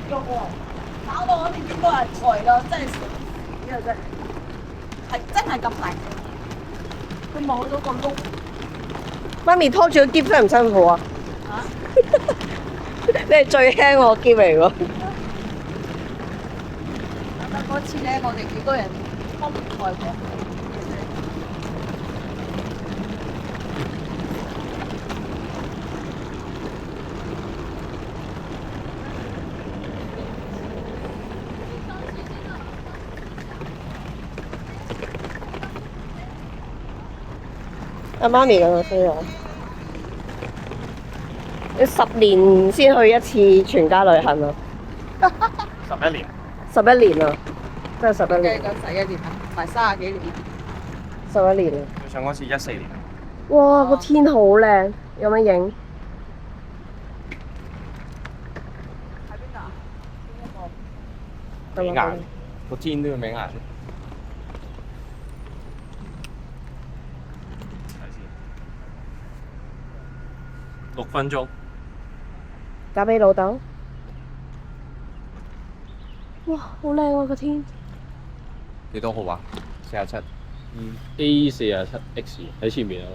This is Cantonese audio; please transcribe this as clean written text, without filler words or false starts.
肉喎，搞到我哋見到人抬咯，真係死啊！真係係真係咁大，佢冇咗個窿。媽咪拖住個篋辛唔辛苦啊？嚇！你係最輕我篋嚟喎。記得嗰次咧，我哋幾個人幫佢抬過。阿媽咪咁樣飛我，你10年先去一次全家旅行啊11年， ！11年啊，真係11計年，緊11年啊，唔係30幾年。 11年啊！最上嗰次14年。哇，個天好靚，有乜影？喺邊度啊？美顏，個天都要美顏。6分鐘。打俾老豆。哇，好靚啊個天！幾多號啊？47。A47X 喺前面啊。